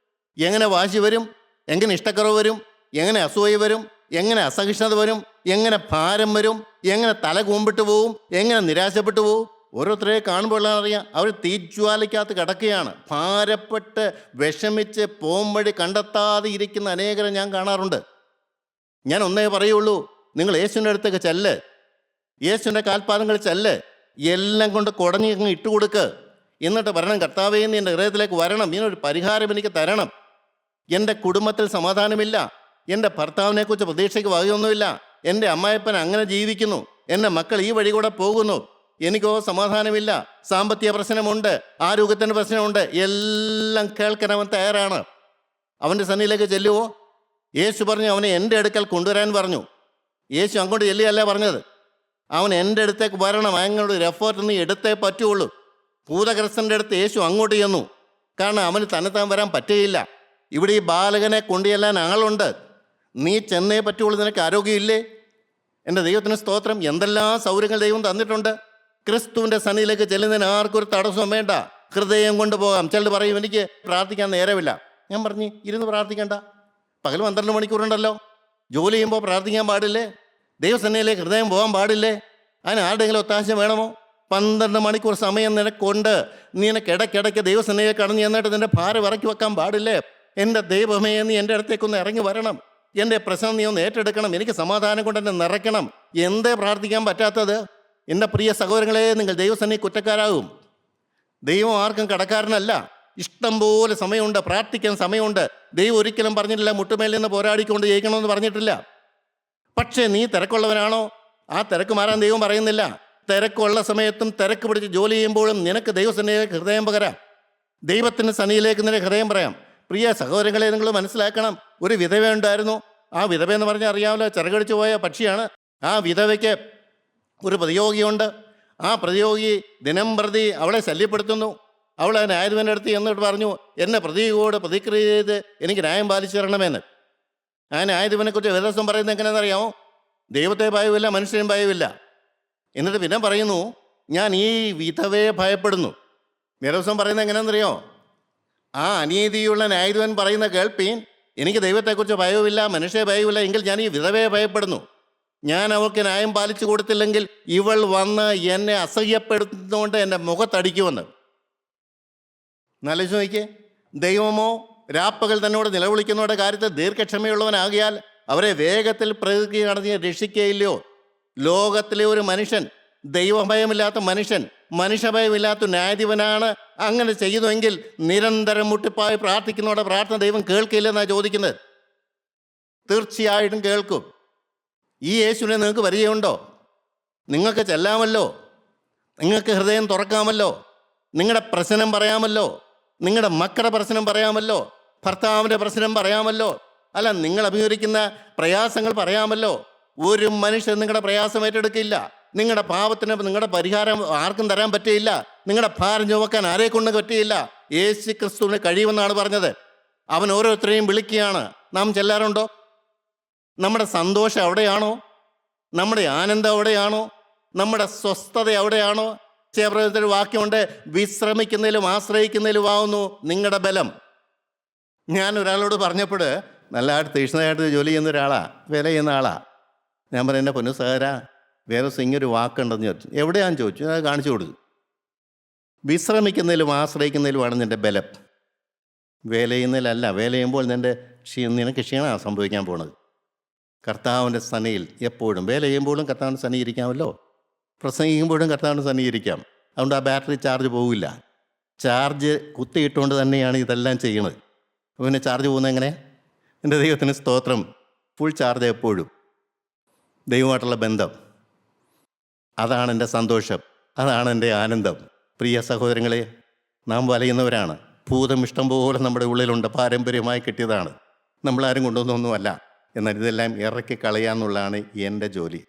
എങ്ങനെ വാശി വരും? എങ്ങനെ ഇഷ്ടക്കുറവ് വരും? എങ്ങനെ അസൂയ വരും? എങ്ങനെ അസഹിഷ്ണുത വരും? എങ്ങനെ ഭാരം വരും? എങ്ങനെ തല കൂമ്പിട്ട് പോവും? എങ്ങനെ നിരാശപ്പെട്ടു പോവും? ഓരോരുത്തരെ കാണുമ്പോൾ അറിയാം, അവർ തീജ്വാലയ്ക്കകത്ത് കിടക്കുകയാണ്. ഭാരപ്പെട്ട് വിഷമിച്ച് പോംവഴി കണ്ടെത്താതെ ഇരിക്കുന്ന അനേകരെ ഞാൻ കാണാറുണ്ട്. ഞാൻ ഒന്നേ പറയുള്ളൂ, നിങ്ങൾ യേശുവിൻ്റെ അടുത്തേക്ക് ചെല്ല്, യേശുവിൻ്റെ കാൽപാദങ്ങൾ ചെല്ല്, എല്ലാം കൊണ്ട് കുടഞ്ഞ് ഇട്ടുകൊടുക്ക്. എന്നിട്ട് പറയണം, കർത്താവേ, നീ എൻ്റെ ഹൃദയത്തിലേക്ക് വരണം, ഇതിനൊരു പരിഹാരം എനിക്ക് തരണം. എൻ്റെ കുടുംബത്തിൽ സമാധാനമില്ല, എൻ്റെ ഭർത്താവിനെക്കുറിച്ച് പ്രതീക്ഷയ്ക്ക് വകയൊന്നുമില്ല, എൻ്റെ അമ്മായപ്പൻ അങ്ങനെ ജീവിക്കുന്നു, എൻ്റെ മക്കൾ ഈ വഴി കൂടെ പോകുന്നു, എനിക്കോ സമാധാനമില്ല, സാമ്പത്തിക പ്രശ്നമുണ്ട്, ആരോഗ്യത്തിൻ്റെ പ്രശ്നമുണ്ട്. എല്ലാം കേൾക്കാൻ അവൻ തയ്യാറാണ്. അവൻ്റെ സന്നിധിയിലേക്ക് ചെല്ലുവോ? യേശു പറഞ്ഞു, അവനെ എൻ്റെ അടുക്കൽ കൊണ്ടുവരാൻ പറഞ്ഞു. യേശു അങ്ങോട്ട് ചെല്ലുകയല്ല പറഞ്ഞത്, അവൻ എൻ്റെ അടുത്തേക്ക് വരണം. അങ്ങോട്ട് ഒരു എഫേർട്ട് നീ എടുത്തേ പറ്റുള്ളൂ. ഭൂതഗ്രസ്തൻ്റെ അടുത്ത് യേശു അങ്ങോട്ട് ചെന്നു. കാരണം അവന് തന്നെത്താൻ വരാൻ പറ്റുകയില്ല. ഇവിടെ ഈ ബാലകനെ കൊണ്ടുചെല്ലാൻ ആളുണ്ട്. നീ ചെന്നേ പറ്റുള്ളൂ. നിനക്ക് ആരോഗ്യമില്ലേ? എൻ്റെ ദൈവത്തിന് സ്തോത്രം. എന്തെല്ലാം സൗകര്യങ്ങൾ ദൈവം തന്നിട്ടുണ്ട്. ക്രിസ്തുവിൻ്റെ സന്നിധിയിലേക്ക് ചെല്ലുന്നതിന് ആർക്കും ഒരു തടസ്സവും വേണ്ട. ഹൃദയം കൊണ്ടുപോകാം. ചിലർ പറയും, എനിക്ക് പ്രാർത്ഥിക്കാൻ നേരമില്ല. ഞാൻ പറഞ്ഞു, ഇരുന്ന് പ്രാർത്ഥിക്കണ്ട. പകൽ 12 മണിക്കൂറുണ്ടല്ലോ. ജോലി ചെയ്യുമ്പോൾ പ്രാർത്ഥിക്കാൻ പാടില്ലേ? ദൈവസന്നിധിയിലേക്ക് ഹൃദയം പോകാൻ പാടില്ലേ? അതിന് ആരുടെയെങ്കിലും ഒത്താശ വേണമോ? 12 മണിക്കൂർ സമയം നിനക്കൊണ്ട് നിനക്ക് ഇടയ്ക്കിടയ്ക്ക് ദൈവസന്നിധിയിലേക്ക് കടഞ്ഞു എന്നിട്ട് നിൻ്റെ ഭാരം ഇറക്കി വെക്കാൻ പാടില്ലേ? എൻ്റെ ദൈവമേ, നീ എൻ്റെ അടുത്തേക്കൊന്ന് ഇറങ്ങി വരണം. എൻ്റെ പ്രശ്നം നീ ഒന്ന് ഏറ്റെടുക്കണം. എനിക്ക് സമാധാനം കൊണ്ട് എന്നെ നിറയ്ക്കണം. എന്തേ പ്രാർത്ഥിക്കാൻ പറ്റാത്തത്? എൻ്റെ പ്രിയ സഹോദരങ്ങളെ, നിങ്ങൾ ദൈവസന്നിധി കുറ്റക്കാരാകും. ദൈവം ആർക്കും കടക്കാരനല്ല. ഇഷ്ടം പോലെ സമയമുണ്ട്, പ്രാർത്ഥിക്കാൻ സമയമുണ്ട്. ദൈവം ഒരിക്കലും പറഞ്ഞിട്ടില്ല മുട്ടുമേൽ നിന്ന് പോരാടിക്കൊണ്ട് ജയിക്കണമെന്ന് പറഞ്ഞിട്ടില്ല. പക്ഷേ നീ തിരക്കുള്ളവനാണോ? ആ തിരക്ക് മാറാൻ ദൈവം പറയുന്നില്ല. തിരക്കുള്ള സമയത്തും തിരക്ക് പിടിച്ച് ജോലി ചെയ്യുമ്പോഴും നിനക്ക് ദൈവസന്നിധിയിലേക്ക് ഹൃദയം പകരാം. ദൈവത്തിൻ്റെ സന്നിധിയിലേക്ക് നിനക്ക് ഹൃദയം പറയാം. പ്രിയ സഹോദരങ്ങളെ, നിങ്ങൾ മനസ്സിലാക്കണം. ഒരു വിധവ ഉണ്ടായിരുന്നു. ആ വിധവ എന്ന് പറഞ്ഞാൽ അറിയാമല്ലോ, ചിറകടിച്ചു പോയ പക്ഷിയാണ്. ആ വിധവയ്ക്ക് ഒരു പ്രതിയോഗിയുണ്ട്. ആ പ്രതിയോഗി ദിനം പ്രതി അവളെ ശല്യപ്പെടുത്തുന്നു. അവൾ ആ ന്യായാധിപൻ്റെ അടുത്ത് എന്നിട്ട് പറഞ്ഞു, എന്നെ പ്രതിയോട് പ്രതിക്രിയ ചെയ്ത് എനിക്ക് ന്യായം പാലിച്ചു തരണമെന്ന്. ആ ന്യായാധിപനെക്കുറിച്ച് വേദോസം പറയുന്നത് എങ്ങനെയാണെന്നറിയാമോ? ദൈവത്തെ ഭയമില്ല, മനുഷ്യനും ഭയമില്ല. എന്നിട്ട് പിന്നെ പറയുന്നു, ഞാൻ ഈ വിധവയെ ഭയപ്പെടുന്നു. വേറൊസം പറയുന്നത് എങ്ങനെയാണെന്നറിയോ? ആ അനീതിയുള്ള ന്യായാധിപൻ പറയുന്ന കേൾപ്പീൻ, എനിക്ക് ദൈവത്തെക്കുറിച്ച് ഭയവുമില്ല, മനുഷ്യ ഭയവുമില്ല, എങ്കിൽ ഞാൻ ഈ വിധവയെ ഭയപ്പെടുന്നു. ഞാൻ അവൾക്ക് ന്യായം പാലിച്ചു കൊടുത്തില്ലെങ്കിൽ ഇവൾ വന്ന് എന്നെ അസഹ്യപ്പെടുത്തുന്നതുകൊണ്ട് എൻ്റെ മുഖത്തടിക്കുമെന്ന്. നല്ല ചോദിക്കേ, ദൈവമോ രാപ്പകൽ തന്നോട് നിലവിളിക്കുന്നവരുടെ കാര്യത്തിൽ ദീർഘക്ഷമയുള്ളവനാകിയാൽ അവരെ വേഗത്തിൽ പ്രകൃതി നടത്തി രക്ഷിക്കുകയില്ലയോ? ലോകത്തിലെ ഒരു മനുഷ്യൻ, ദൈവഭയമില്ലാത്ത മനുഷ്യൻ, മനുഷ്യഭയമില്ലാത്ത ന്യായാധിപനാണ് അങ്ങനെ ചെയ്യുന്നുവെങ്കിൽ നിരന്തരം മുട്ടിപ്പായി പ്രാർത്ഥിക്കുന്നവരുടെ പ്രാർത്ഥന ദൈവം കേൾക്കില്ലെന്നാണ് ചോദിക്കുന്നത്. തീർച്ചയായിട്ടും കേൾക്കും. ഈ യേശുവിനെ നിങ്ങൾക്ക് പരിചയമുണ്ടോ? നിങ്ങൾക്ക് ചെല്ലാമല്ലോ, നിങ്ങൾക്ക് ഹൃദയം തുറക്കാമല്ലോ, നിങ്ങളുടെ പ്രശ്നം പറയാമല്ലോ, നിങ്ങളുടെ മക്കളുടെ പ്രശ്നം പറയാമല്ലോ, ഭർത്താവിൻ്റെ പ്രശ്നം പറയാമല്ലോ, അല്ല നിങ്ങൾ അഭിമുഖീകരിക്കുന്ന പ്രയാസങ്ങൾ പറയാമല്ലോ. ഒരു മനുഷ്യൻ നിങ്ങളുടെ പ്രയാസം ഏറ്റെടുക്കില്ല. നിങ്ങളുടെ പാപത്തിന് നിങ്ങളുടെ പരിഹാരം ആർക്കും തരാൻ പറ്റിയില്ല. നിങ്ങളുടെ ഭാരം ചുമക്കാൻ ആരെ കൊണ്ട് പറ്റിയില്ല. യേശു ക്രിസ്തുവിന് കഴിയുമെന്നാണ് പറഞ്ഞത്. അവൻ ഓരോരുത്തരെയും വിളിക്കുകയാണ്. നാം ചെല്ലാറുണ്ടോ? നമ്മുടെ സന്തോഷം അവിടെയാണോ? നമ്മുടെ ആനന്ദം അവിടെയാണോ? നമ്മുടെ സ്വസ്ഥത അവിടെയാണോ? ചേപ്രത്തിൽ വാക്യമുണ്ട്, വിശ്രമിക്കുന്നതിലും ആശ്രയിക്കുന്നതിലുമാവുന്നു നിങ്ങളുടെ ബലം. ഞാൻ ഒരാളോട് പറഞ്ഞപ്പോൾ, നല്ലതായിട്ട് തീക്ഷ്ണമായിട്ട് ജോലി ചെയ്യുന്ന ഒരാളാണ്, വില ചെയ്യുന്ന ആളാണ്. ഞാൻ പറഞ്ഞു, എൻ്റെ പൊന്നു സഹോദരാ, വേറെ ഇങ്ങനൊരു വാക്കുണ്ടെന്ന് ചോദിച്ചു. എവിടെയാണെന്ന് ചോദിച്ചു. അത് കാണിച്ചു കൊടുത്തു. വിശ്രമിക്കുന്നതിലും ആശ്രയിക്കുന്നതിലുമാണ് നിൻ്റെ ബലം, വേല ചെയ്യുന്നതിലല്ല. വേല ചെയ്യുമ്പോൾ നിനക്ക് ക്ഷീണമാണ് സംഭവിക്കാൻ പോണത്. കർത്താവിൻ്റെ സന്നിധിയിൽ എപ്പോഴും വേല ചെയ്യുമ്പോഴും കർത്താവിൻ്റെ സന്നിധി ഇരിക്കാമല്ലോ, പ്രസംഗിക്കുമ്പോഴും കർത്താവിൻ്റെ സന്നിധി ഇരിക്കാം. അതുകൊണ്ട് ആ ബാറ്ററി ചാർജ് പോവില്ല. ചാർജ് കുത്തിയിട്ടുകൊണ്ട് തന്നെയാണ് ഇതെല്ലാം ചെയ്യുന്നത്. പിന്നെ ചാർജ് പോകുന്നത് എങ്ങനെ? എൻ്റെ ദൈവത്തിന് സ്തോത്രം. ഫുൾ ചാർജ് എപ്പോഴും. ദൈവമായിട്ടുള്ള ബന്ധം, അതാണ് എൻ്റെ സന്തോഷം, അതാണ് എൻ്റെ ആനന്ദം. പ്രിയ സഹോദരങ്ങളെ, നാം വലയുന്നവരാണ്. ഭൂതം ഇഷ്ടം പോലെ നമ്മുടെ ഉള്ളിലുണ്ട്, പാരമ്പര്യമായി കിട്ടിയതാണ്, നമ്മളാരും കൊണ്ടുവന്നൊന്നുമല്ല. എന്നാൽ ഇതെല്ലാം ഇറക്കി കളയാന്നുള്ളതാണ് എൻ്റെ ജോലി.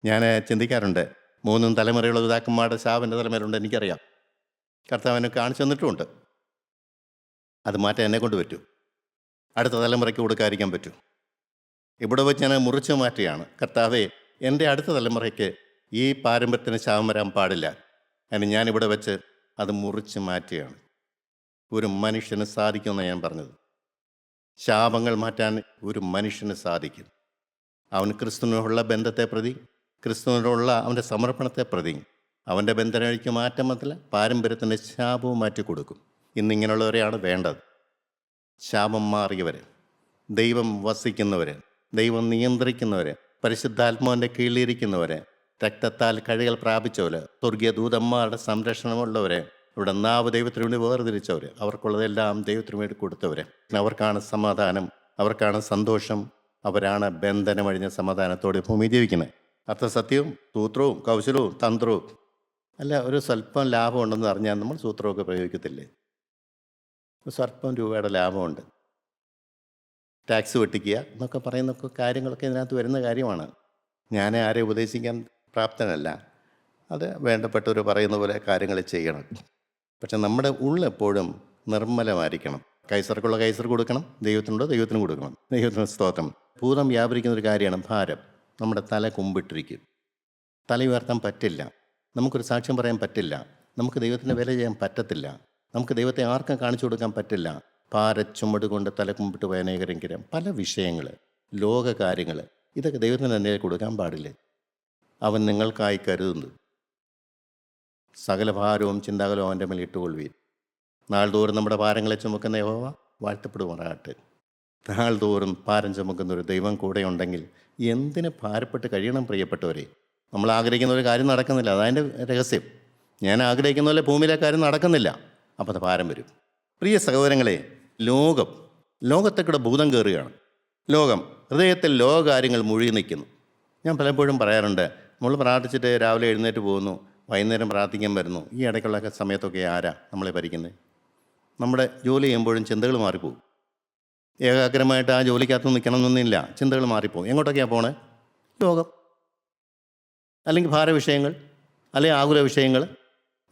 ഞാൻ ചിന്തിക്കാറുണ്ട്, 3 തലമുറയുള്ള പിതാക്കന്മാരുടെ ശാപൻ്റെ തലമുറയുണ്ട്, എനിക്കറിയാം. കർത്താവിനെ കാണിച്ചു തന്നിട്ടുമുണ്ട്. അത് മാറ്റാൻ എന്നെ കൊണ്ട് പറ്റൂ, അടുത്ത തലമുറയ്ക്ക് കൊടുക്കാതിരിക്കാൻ പറ്റൂ. ഇവിടെ വെച്ച് ഞാൻ മുറിച്ച് മാറ്റുകയാണ്. കർത്താവേ, എൻ്റെ അടുത്ത തലമുറയ്ക്ക് ഈ പാരമ്പര്യത്തിന് ശാപം വരാൻ പാടില്ല. അതിന് ഞാനിവിടെ വെച്ച് അത് മുറിച്ച് മാറ്റുകയാണ്. ഒരു മനുഷ്യന് സാധിക്കുമെന്നാണ് ഞാൻ പറഞ്ഞത്. ശാപങ്ങൾ മാറ്റാൻ ഒരു മനുഷ്യന് സാധിക്കും. അവന് ക്രിസ്തുവിനോടുള്ള ബന്ധത്തെ പ്രതി, ക്രിസ്തുവിനോടുള്ള അവൻ്റെ സമർപ്പണത്തെ പ്രതി അവൻ്റെ ബന്ധനഴിക്ക് മാറ്റം വന്നില്ല. പാരമ്പര്യത്തിൻ്റെ ശാപവും മാറ്റി കൊടുക്കും. ഇന്നിങ്ങനെയുള്ളവരെയാണ് വേണ്ടത്. ശാപം മാറിയവർ, ദൈവം വസിക്കുന്നവർ, ദൈവം നിയന്ത്രിക്കുന്നവർ, പരിശുദ്ധാത്മാവിൻ്റെ കീഴിലിരിക്കുന്നവർ, രക്തത്താൽ കഴുകൽ പ്രാപിച്ചവർ, സ്വർഗീയ ദൂതന്മാരുടെ സംരക്ഷണമുള്ളവർ, ഇവിടെ നാവ് ദൈവത്തിനു വേണ്ടി വേർതിരിച്ചവർ, അവർക്കുള്ളതെല്ലാം ദൈവത്തിനു വേണ്ടി കൊടുത്തവർ. അവർക്കാണ് സമാധാനം, അവർക്കാണ് സന്തോഷം, അവരാണ് ബന്ധനമഴിഞ്ഞ സമാധാനത്തോടെ ഭൂമി ജീവിക്കുന്നത്. അർത്ഥസത്യവും സൂത്രവും കൗശലവും തന്ത്രവും അല്ല. ഒരു സ്വല്പം ലാഭമുണ്ടെന്ന് അറിഞ്ഞാൽ നമ്മൾ സൂത്രമൊക്കെ പ്രയോഗിക്കത്തില്ലേ? ഒരു സ്വല്പം രൂപയുടെ ലാഭമുണ്ട്, ടാക്സ് വെട്ടിക്കുക എന്നൊക്കെ പറയുന്നൊക്കെ കാര്യങ്ങളൊക്കെ ഇതിനകത്ത് വരുന്ന കാര്യമാണ്. ഞാൻ ആരെ ഉപദേശിക്കാൻ പ്രാപ്തനല്ല. അത് വേണ്ടപ്പെട്ടവർ പറയുന്ന പോലെ കാര്യങ്ങൾ ചെയ്യണം. പക്ഷെ നമ്മുടെ ഉള്ളെപ്പോഴും നിർമ്മലമായിരിക്കണം. കൈസർക്കുള്ള കൈസർ കൊടുക്കണം, ദൈവത്തിനുണ്ടോ ദൈവത്തിന് കൊടുക്കണം. ദൈവത്തിന് സ്തോത്രം. ഭൂതം വ്യാപരിക്കുന്നൊരു കാര്യമാണ് ഭാരം. നമ്മുടെ തല കുമ്പിട്ടിരിക്കും, തല ഉയർത്താൻ പറ്റില്ല, നമുക്കൊരു സാക്ഷ്യം പറയാൻ പറ്റില്ല, നമുക്ക് ദൈവത്തിൻ്റെ വില ചെയ്യാൻ പറ്റത്തില്ല, നമുക്ക് ദൈവത്തെ ആർക്കും കാണിച്ചു കൊടുക്കാൻ പറ്റില്ല. ഭാരച്ചുമട് കൊണ്ട് തല കുമ്പിട്ട് പോയ അനേകരെങ്കിലും പല വിഷയങ്ങൾ, ലോകകാര്യങ്ങൾ, ഇതൊക്കെ ദൈവത്തിന് തന്നെ കൊടുക്കാൻ പാടില്ലേ? അവൻ നിങ്ങൾക്കായി കരുതുന്നു. സകല ഭാരവും ചിന്താകലവും അവൻ്റെ മേൽ ഇട്ടുകൊള്ളുവീൻ. നാൾതോറും നമ്മുടെ ഭാരങ്ങളെ ചുമക്കുന്ന യഹോവ വാഴ്ത്തപ്പെടുമാറാകട്ടെ. നാൾതോറും ഭാരം ചുമക്കുന്ന ഒരു ദൈവം കൂടെ ഉണ്ടെങ്കിൽ എന്തിന് ഭാരപ്പെട്ട് കഴിയണം? പ്രിയപ്പെട്ടവരെ, നമ്മൾ ആഗ്രഹിക്കുന്ന ഒരു കാര്യം നടക്കുന്നില്ല, അതതിൻ്റെ രഹസ്യം. ഞാൻ ആഗ്രഹിക്കുന്ന പോലെ ഭൂമിയിലെ കാര്യം നടക്കുന്നില്ല, അപ്പോൾ അത് ഭാരം വരും. പ്രിയ സഹോദരങ്ങളെ, ലോകത്തെക്കൂടെ ഭൂതം കയറുകയാണ്. ലോകം ഹൃദയത്തിൽ ലോകകാര്യങ്ങൾ മുഴുകി നിൽക്കുന്നു. ഞാൻ പലപ്പോഴും പറയാറുണ്ട്, നമ്മൾ പ്രാർത്ഥിച്ചിട്ട് രാവിലെ എഴുന്നേറ്റ് പോകുന്നു, വൈകുന്നേരം പ്രാർത്ഥിക്കാൻ വരുന്നു. ഈ ഇടയ്ക്കുള്ള സമയത്തൊക്കെ ആരാ നമ്മളെ ഭരിക്കുന്നത്? നമ്മുടെ ജോലി ചെയ്യുമ്പോഴും ചിന്തകൾ മാറിപ്പോവും. ഏകാഗ്രമായിട്ട് ആ ജോലിക്കകത്ത് നിൽക്കണമെന്നൊന്നുമില്ല, ചിന്തകൾ മാറിപ്പോവും. എങ്ങോട്ടൊക്കെയാണ് പോണേ? ലോകം, അല്ലെങ്കിൽ ഭാരവിഷയങ്ങൾ, അല്ലെങ്കിൽ ആകുല വിഷയങ്ങൾ.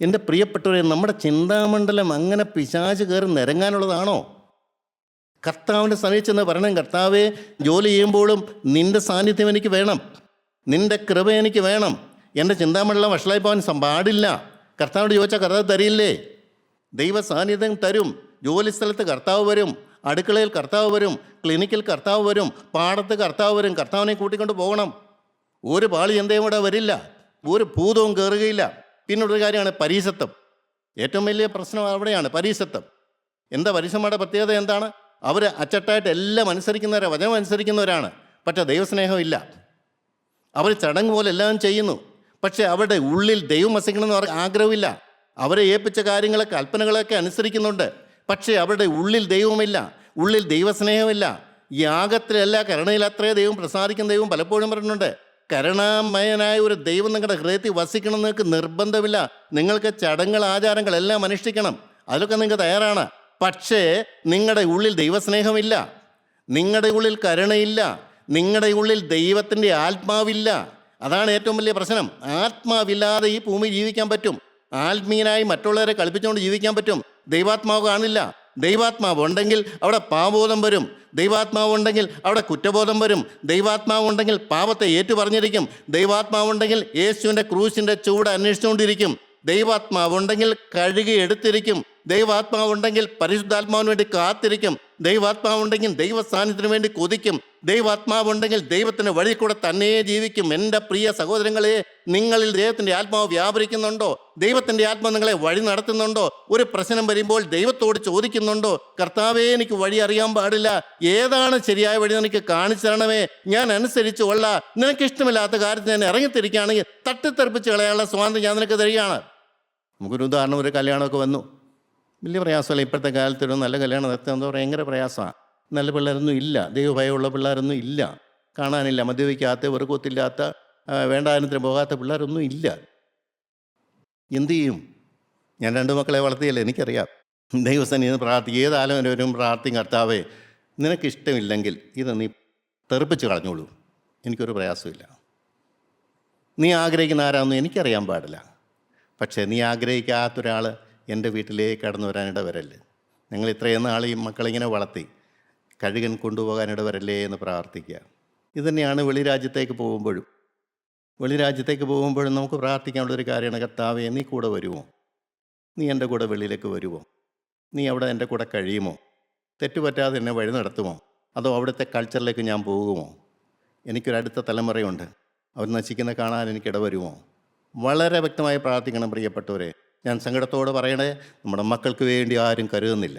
എൻ്റെ പ്രിയപ്പെട്ടവരെ, നമ്മുടെ ചിന്താമണ്ഡലം അങ്ങനെ പിശാച് കയറി നിരങ്ങാനുള്ളതാണോ? കർത്താവിൻ്റെ സന്നിധിയിൽ ചെന്ന് പറയണം, കർത്താവേ, ജോലി ചെയ്യുമ്പോഴും നിൻ്റെ സാന്നിധ്യം എനിക്ക് വേണം, നിൻ്റെ കൃപ എനിക്ക് വേണം. എൻ്റെ ചിന്താമണ്ഡലം വഷളായി പോകാൻ പാടില്ല. കർത്താവോട് ചോദിച്ചാൽ കർത്താവ് തരില്ലേ? ദൈവ സാന്നിധ്യം തരും. ജോലി സ്ഥലത്ത് കർത്താവ് വരും, അടുക്കളയിൽ കർത്താവ് വരും, ക്ലിനിക്കിൽ കർത്താവ് വരും, പാടത്ത് കർത്താവ് വരും. കർത്താവിനെ കൂട്ടിക്കൊണ്ട് പോകണം. ഒരു പാളി എന്തേയും കൂടെ വരില്ല, ഒരു ഭൂതവും കയറുകയില്ല. പിന്നൊരു കാര്യമാണ് പരീശത്വം. ഏറ്റവും വലിയ പ്രശ്നം അവിടെയാണ് പരീശത്വം. എന്താ പരീശന്മാരുടെ പ്രത്യേകത എന്താണ്? അവർ അച്ചട്ടായിട്ട് എല്ലാം അനുസരിക്കുന്നവരാണ്, വചനം അനുസരിക്കുന്നവരാണ്, പക്ഷേ ദൈവസ്നേഹം ഇല്ല. അവർ ചടങ്ങ് പോലെ എല്ലാം ചെയ്യുന്നു, പക്ഷേ അവരുടെ ഉള്ളിൽ ദൈവം വസിക്കണമെന്ന് അവർക്ക് ആഗ്രഹമില്ല. അവരെ ഏൽപ്പിച്ച കാര്യങ്ങളൊക്കെ കൽപ്പനകളൊക്കെ അനുസരിക്കുന്നുണ്ട്, പക്ഷേ അവരുടെ ഉള്ളിൽ ദൈവമില്ല, ഉള്ളിൽ ദൈവസ്നേഹമില്ല. യാഗത്തിലല്ല കരുണയിൽ അത്രേ ദൈവം പ്രസാദിക്കുന്ന ദൈവം പലപ്പോഴും പറഞ്ഞിട്ടുണ്ട്. കരുണാമയനായ ഒരു ദൈവം നിങ്ങളുടെ ഹൃദയത്തിൽ വസിക്കണം എന്ന് നിങ്ങൾക്ക് നിർബന്ധമില്ല. നിങ്ങൾക്ക് ചടങ്ങുകൾ ആചാരങ്ങൾ എല്ലാം അനുഷ്ഠിക്കണം, അതിലൊക്കെ നിങ്ങൾക്ക് തയ്യാറാണ്. പക്ഷേ നിങ്ങളുടെ ഉള്ളിൽ ദൈവസ്നേഹമില്ല, നിങ്ങളുടെ ഉള്ളിൽ കരുണയില്ല, നിങ്ങളുടെ ഉള്ളിൽ ദൈവത്തിൻ്റെ ആത്മാവില്ല. അതാണ് ഏറ്റവും വലിയ പ്രശ്നം. ആത്മാവില്ലാതെ ഈ ഭൂമി ജീവിക്കാൻ പറ്റും, ആത്മീയനായി മറ്റുള്ളവരെ കളിപ്പിച്ചുകൊണ്ട് ജീവിക്കാൻ പറ്റും. ദൈവാത്മാവ് കാണില്ല. ദൈവാത്മാവ് ഉണ്ടെങ്കിൽ അവിടെ പാപബോധം വരും, ദൈവാത്മാവ് ഉണ്ടെങ്കിൽ അവിടെ കുറ്റബോധം വരും, ദൈവാത്മാവ് ഉണ്ടെങ്കിൽ പാപത്തെ ഏറ്റുപറഞ്ഞിരിക്കും, ദൈവാത്മാവുണ്ടെങ്കിൽ യേശുവിൻ്റെ ക്രൂശിൻ്റെ ചൂട് അന്വേഷിച്ചുകൊണ്ടിരിക്കും, ദൈവാത്മാവുണ്ടെങ്കിൽ കഴുകി എടുത്തിരിക്കും, ദൈവാത്മാവുണ്ടെങ്കിൽ പരിശുദ്ധാത്മാവിന് വേണ്ടി കാത്തിരിക്കും, ദൈവാത്മാവുണ്ടെങ്കിൽ ദൈവ സാന്നിധ്യത്തിന് വേണ്ടി കൊതിക്കും, ദൈവാത്മാവുണ്ടെങ്കിൽ ദൈവത്തിൻ്റെ വഴി കൂടെ തന്നെ ജീവിക്കും. എൻ്റെ പ്രിയ സഹോദരങ്ങളെ, നിങ്ങളിൽ ദൈവത്തിൻ്റെ ആത്മാവ് വ്യാപരിക്കുന്നുണ്ടോ? ദൈവത്തിൻ്റെ ആത്മാവ് നിങ്ങളെ വഴി നടത്തുന്നുണ്ടോ? ഒരു പ്രശ്നം വരുമ്പോൾ ദൈവത്തോട് ചോദിക്കുന്നുണ്ടോ? കർത്താവേ, എനിക്ക് വഴി അറിയാൻ പാടില്ല, ഏതാണ് ശരിയായ വഴി എനിക്ക് കാണിച്ചു തരണമേ, ഞാൻ അനുസരിച്ചു കൊള്ള. നിനക്കിഷ്ടമില്ലാത്ത കാര്യത്തിൽ ഞാൻ ഇറങ്ങിത്തിരിക്കുകയാണെങ്കിൽ തട്ടിത്തെറിപ്പിച്ച് കളയാനുള്ള സ്വാതന്ത്ര്യം ഞാൻ നിനക്ക് തരികയാണ്. നമുക്കൊരു ഉദാഹരണം, ഒരു കല്യാണമൊക്കെ വന്നു, വലിയ പ്രയാസമല്ല. ഇപ്പോഴത്തെ കാലത്തൊരു നല്ല കല്യാണം നടത്തുക എന്താ പറയുക, ഭയങ്കര പ്രയാസമാണ്. നല്ല പിള്ളേരൊന്നും ഇല്ല, ദൈവഭയമുള്ള പിള്ളേരൊന്നും ഇല്ല, കാണാനില്ല, മദ്യപിക്കാത്ത, വെറുക്കത്തില്ലാത്ത, വേണ്ടാനത്തിന് പോകാത്ത പിള്ളേരൊന്നും ഇല്ല. എന്തു ചെയ്യും? ഞാൻ 2 മക്കളെ വളർത്തിയല്ലേ, എനിക്കറിയാം. ദൈവസന്നിധിയിൽ പ്രാർത്ഥിക്കും, ഏതാലും പ്രാർത്ഥിക്കും, കർത്താവേ നിനക്കിഷ്ടമില്ലെങ്കിൽ ഇത് നീ തെറിപ്പിച്ച് കളഞ്ഞോളൂ, എനിക്കൊരു പ്രയാസമില്ല. നീ ആഗ്രഹിക്കുന്ന ആരാണെന്നും എനിക്കറിയാൻ പാടില്ല, പക്ഷേ നീ ആഗ്രഹിക്കാത്തൊരാൾ എൻ്റെ വീട്ടിലേക്ക് കടന്നു വരാനിട വരല്ലേ. നിങ്ങൾ ഇത്രയും നാൾ ഈ മക്കളിങ്ങനെ വളർത്തി, കഴുകൻ കൊണ്ടുപോകാനിട വരല്ലേ എന്ന് പ്രാർത്ഥിക്കുക. ഇതുതന്നെയാണ് വെളിരാജ്യത്തേക്ക് പോകുമ്പോഴും നമുക്ക് പ്രാർത്ഥിക്കാനുള്ളൊരു കാര്യമാണ്, കർത്താവേ നീ കൂടെ വരുമോ? നീ എൻ്റെ കൂടെ വെളിയിലേക്ക് വരുമോ? നീ അവിടെ എൻ്റെ കൂടെ കഴിയുമോ? തെറ്റുപറ്റാതെ എന്നെ വഴി നടത്തുമോ? അതോ അവിടുത്തെ കൾച്ചറിലേക്ക് ഞാൻ പോകുമോ? എനിക്കൊരടുത്ത തലമുറയുണ്ട്, അവർ നശിക്കുന്ന കാണാൻ എനിക്കിട വരുമോ? വളരെ വ്യക്തമായി പ്രാർത്ഥിക്കണം പ്രിയപ്പെട്ടവരെ. ഞാൻ സങ്കടത്തോടെ പറയണേ, നമ്മുടെ മക്കൾക്ക് വേണ്ടി ആരും കരുതുന്നില്ല.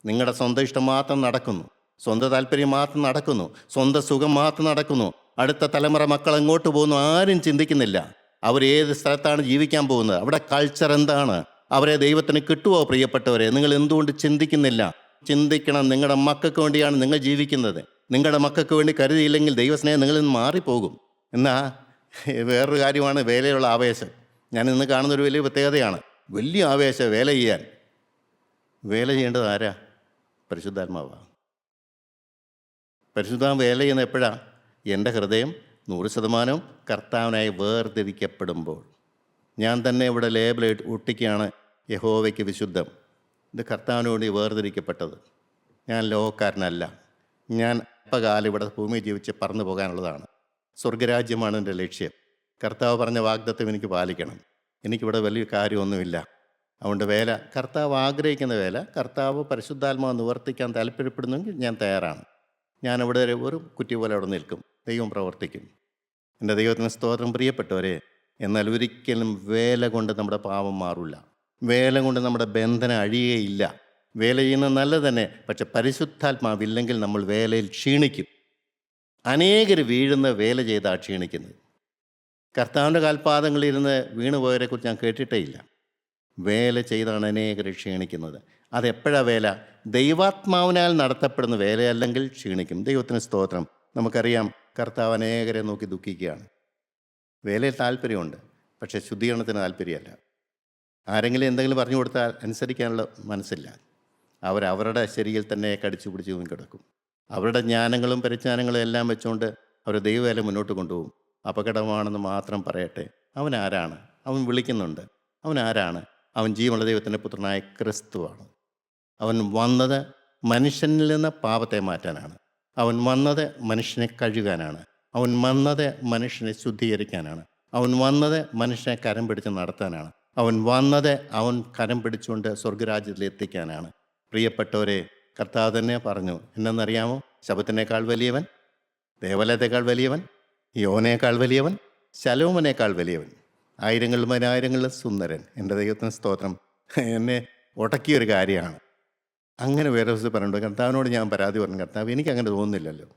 നിങ്ങളുടെ സ്വന്തം ഇഷ്ടം മാത്രം നടക്കുന്നു, സ്വന്തം താല്പര്യം മാത്രം നടക്കുന്നു, സ്വന്തം സുഖം മാത്രം നടക്കുന്നു. അടുത്ത തലമുറ മക്കൾ എങ്ങോട്ട് പോകുന്നു ആരും ചിന്തിക്കുന്നില്ല. അവരേത് സ്ഥലത്താണ് ജീവിക്കാൻ പോകുന്നത്, അവിടെ കൾച്ചർ എന്താണ്, അവരെ ദൈവത്തിന് കിട്ടുമോ? പ്രിയപ്പെട്ടവരെ, നിങ്ങൾ എന്തുകൊണ്ട് ചിന്തിക്കുന്നില്ല? ചിന്തിക്കണം. നിങ്ങളുടെ മക്കൾക്ക് വേണ്ടിയാണ് നിങ്ങൾ ജീവിക്കുന്നത്. നിങ്ങളുടെ മക്കൾക്ക് വേണ്ടി കരുതിയില്ലെങ്കിൽ ദൈവസ്നേഹം നിങ്ങളിൽ നിന്ന് മാറിപ്പോകും. എന്നാൽ വേറൊരു കാര്യമാണ് വേലയിലുള്ള ആവേശം. ഞാൻ ഇന്ന് കാണുന്നൊരു വലിയ പ്രത്യേകതയാണ്, വലിയ ആവേശം വേല ചെയ്യാൻ. വേല ചെയ്യേണ്ടത് ആരാ? പരിശുദ്ധാത്മാവാണ്. പരിശുദ്ധാത്മ വേല ചെയ്യുന്ന എപ്പോഴാണ്? എൻ്റെ ഹൃദയം 100% കർത്താവിനായി വേർതിരിക്കപ്പെടുമ്പോൾ. ഞാൻ തന്നെ ഇവിടെ ലേബൽ ഒട്ടിക്കുകയാണ്, യഹോവയ്ക്ക് വിശുദ്ധം, ഇത് കർത്താവിന് വേണ്ടി വേർതിരിക്കപ്പെട്ടത്. ഞാൻ ലോകക്കാരനല്ല, ഞാൻ അല്പകാലം ഇവിടെ ഭൂമി ജീവിച്ച് പറന്നു പോകാനുള്ളതാണ്. സ്വർഗരാജ്യമാണ് എൻ്റെ ലക്ഷ്യം. കർത്താവ് പറഞ്ഞ വാഗ്ദത്തം എനിക്ക് പാലിക്കണം. എനിക്കിവിടെ വലിയ കാര്യമൊന്നുമില്ല. അതുകൊണ്ട് വേല, കർത്താവ് ആഗ്രഹിക്കുന്ന വേല, കർത്താവ് പരിശുദ്ധാത്മാവ് നിവർത്തിക്കാൻ താല്പര്യപ്പെടുന്നെങ്കിൽ ഞാൻ തയ്യാറാണ്. ഞാനിവിടെ ഒരു കുറ്റി പോലെ അവിടെ നിൽക്കും, ദൈവം പ്രവർത്തിക്കും. എൻ്റെ ദൈവത്തിന് സ്തോത്രം. പ്രിയപ്പെട്ടവരെ, എന്നാൽ ഒരിക്കലും വേല കൊണ്ട് നമ്മുടെ പാപം മാറില്ല, വേല കൊണ്ട് നമ്മുടെ ബന്ധനം അഴിയുകയില്ല. വേല ചെയ്യുന്നത് നല്ലത് തന്നെ, പക്ഷെ പരിശുദ്ധാത്മാവില്ലെങ്കിൽ നമ്മൾ വേലയിൽ ക്ഷീണിക്കും. അനേകർ വീഴുന്ന വേല ചെയ്താണ് ക്ഷീണിക്കുന്നത്. കർത്താവിൻ്റെ കാൽപാദങ്ങളിലിരുന്ന് വീണുപോയവരെക്കുറിച്ച് ഞാൻ കേട്ടിട്ടേ ഇല്ല. വേല ചെയ്താണ് അനേകർ ക്ഷീണിക്കുന്നത്. അതെപ്പോഴാണ് വേല? ദൈവാത്മാവിനാൽ നടത്തപ്പെടുന്ന വേലയല്ലെങ്കിൽ ക്ഷീണിക്കും. ദൈവത്തിന് സ്തോത്രം. നമുക്കറിയാം, കർത്താവ് അനേകരെ നോക്കി ദുഃഖിക്കുകയാണ്. വേലയിൽ താല്പര്യമുണ്ട്, പക്ഷേ ശുദ്ധീകരണത്തിന് താല്പര്യമല്ല. ആരെങ്കിലും എന്തെങ്കിലും പറഞ്ഞു കൊടുത്താൽ അനുസരിക്കാനുള്ള മനസ്സില്ല. അവരവരുടെ ശരിയിൽ തന്നെ കടിച്ചു പിടിച്ച് കിടക്കും. അവരുടെ ജ്ഞാനങ്ങളും പരിജ്ഞാനങ്ങളും എല്ലാം വെച്ചുകൊണ്ട് അവർ ദൈവവേല മുന്നോട്ട് കൊണ്ടുപോകും. അപകടമാണെന്ന് മാത്രം പറയട്ടെ. അവൻ ആരാണ്? അവൻ വിളിക്കുന്നുണ്ട്. അവൻ ആരാണ്? അവൻ ജീവനുള്ള ദൈവത്തിൻ്റെ പുത്രനായ ക്രിസ്തുവാണ്. അവൻ വന്നത് മനുഷ്യനിൽ നിന്ന് പാപത്തെ മാറ്റാനാണ്. അവൻ വന്നത് മനുഷ്യനെ കഴുകാനാണ്. അവൻ വന്നത് മനുഷ്യനെ ശുദ്ധീകരിക്കാനാണ്. അവൻ വന്നത് മനുഷ്യനെ കരം പിടിച്ച് നടത്താനാണ്. അവൻ വന്നത് അവൻ കരം പിടിച്ചുകൊണ്ട് സ്വർഗരാജ്യത്തിൽ എത്തിക്കാനാണ്. പ്രിയപ്പെട്ടവരെ, കർത്താവ് തന്നെ പറഞ്ഞു, എന്നെന്നറിയാമോ? ശബത്തിനേക്കാൾ വലിയവൻ, ദേവാലയത്തേക്കാൾ വലിയവൻ, യോനേക്കാൾ വലിയവൻ, ശലോമനേക്കാൾ വലിയവൻ, ആയിരങ്ങളിലും പതിനായിരങ്ങളിലും സുന്ദരൻ. എൻ്റെ ദൈവത്തിന് സ്തോത്രം. എന്നെ ഉടക്കിയൊരു കാര്യമാണ്. അങ്ങനെ വേറെ ദിവസം പറഞ്ഞിട്ടുണ്ട്. കർത്താവിനോട് ഞാൻ പരാതി പറഞ്ഞു, കർത്താവ് എനിക്കങ്ങനെ തോന്നുന്നില്ലല്ലോ.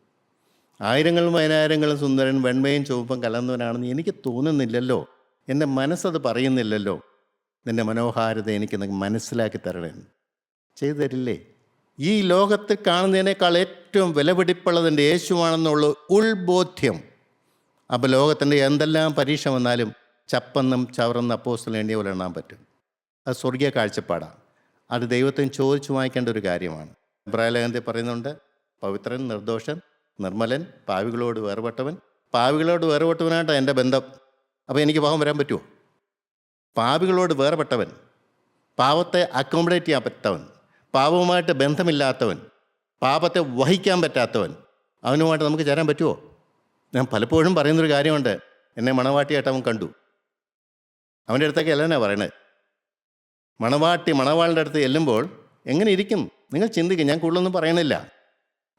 ആയിരങ്ങളും പതിനായിരങ്ങളും സുന്ദരൻ, വെണ്മയും ചുവപ്പും കലർന്നവനാണെന്ന് എനിക്ക് തോന്നുന്നില്ലല്ലോ. എൻ്റെ മനസ്സത് പറയുന്നില്ലല്ലോ. നിൻ്റെ മനോഹാരിത എനിക്ക് മനസ്സിലാക്കി തരണേ. ചെയ്തു തരില്ലേ? ഈ ലോകത്ത് കാണുന്നതിനേക്കാൾ ഏറ്റവും വിലപിടിപ്പുള്ളത് യേശുവാണെന്നുള്ള ഉൾബോധ്യം. അപ്പോൾ ലോകത്തിൻ്റെ എന്തെല്ലാം പരീക്ഷ വന്നാലും ചപ്പെന്നും ചവറെന്നും അപ്പോസ്തലൻ എണ്ണിയ പോലെ എണ്ണാൻ പറ്റും. അത് സ്വർഗീയ കാഴ്ചപ്പാടാണ്. അത് ദൈവത്തിന് ചോദിച്ചു വാങ്ങിക്കേണ്ട ഒരു കാര്യമാണ്. ഇബ്രാഹിം പറയുന്നുണ്ട്, പവിത്രൻ, നിർദോഷൻ, നിർമ്മലൻ, പാവികളോട് വേർപെട്ടവൻ. പാവികളോട് വേർപെട്ടവനായിട്ടാണ് എൻ്റെ ബന്ധം. അപ്പോൾ എനിക്ക് പാവം വരാൻ പറ്റുമോ? പാവികളോട് വേർപെട്ടവൻ, പാവത്തെ അക്കോമഡേറ്റ് ചെയ്യാൻ പറ്റാത്തവൻ, പാപവുമായിട്ട് ബന്ധമില്ലാത്തവൻ, പാപത്തെ വഹിക്കാൻ പറ്റാത്തവൻ, അവനുമായിട്ട് നമുക്ക് ചേരാൻ പറ്റുമോ? ഞാൻ പലപ്പോഴും പറയുന്നൊരു കാര്യമുണ്ട്. എന്നെ മണവാട്ടിയായിട്ട് അവൻ കണ്ടു. അവൻ്റെ അടുത്തൊക്കെ അല്ല എന്നാ പറയണത്. മണവാളിൻ്റെ അടുത്ത് ചെല്ലുമ്പോൾ എങ്ങനെ ഇരിക്കും? നിങ്ങൾ ചിന്തിക്കും. ഞാൻ കൂടുതലൊന്നും പറയണില്ല.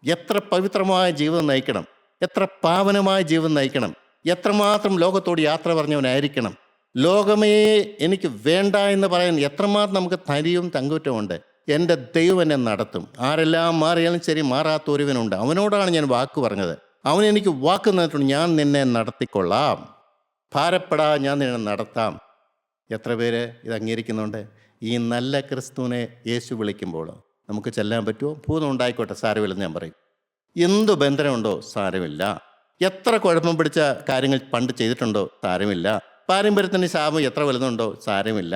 എത്ര പവിത്രമായ ജീവിതം നയിക്കണം, എത്ര പാവനമായ ജീവിതം നയിക്കണം, എത്രമാത്രം ലോകത്തോട് യാത്ര പറഞ്ഞവനായിരിക്കണം, ലോകമേ എനിക്ക് വേണ്ട എന്ന് പറയാൻ എത്രമാത്രം നമുക്ക് ധൈര്യവും തങ്കുറ്റമുണ്ട്. എൻ്റെ ദൈവം എന്നെ നടത്തും. ആരെല്ലാം മാറിയാലും ശരി, മാറാത്ത ഒരുവനുണ്ട്. അവനോടാണ് ഞാൻ വാക്ക് പറഞ്ഞത്. അവൻ എനിക്ക് വാക്ക് തന്നിട്ടുണ്ട്, ഞാൻ നിന്നെ നടത്തിക്കൊള്ളാം, ഭാരപ്പെടാതെ ഞാൻ നിന്നെ നടത്താം. എത്ര പേര് ഇത് അംഗീകരിക്കുന്നുണ്ട്? ഈ നല്ല ക്രിസ്തുവിനെ യേശു വിളിക്കുമ്പോൾ നമുക്ക് ചെല്ലാൻ പറ്റുമോ? ഭൂതം ഉണ്ടായിക്കോട്ടെ, സാരമില്ലെന്ന് ഞാൻ പറയും. എന്തു ബന്ധനമുണ്ടോ? സാരമില്ല. എത്ര കുഴപ്പം പിടിച്ച കാര്യങ്ങൾ പണ്ട് ചെയ്തിട്ടുണ്ടോ? സാരമില്ല. പാരമ്പര്യത്തിൻ്റെ ശാപം എത്ര വലുതുണ്ടോ? സാരമില്ല.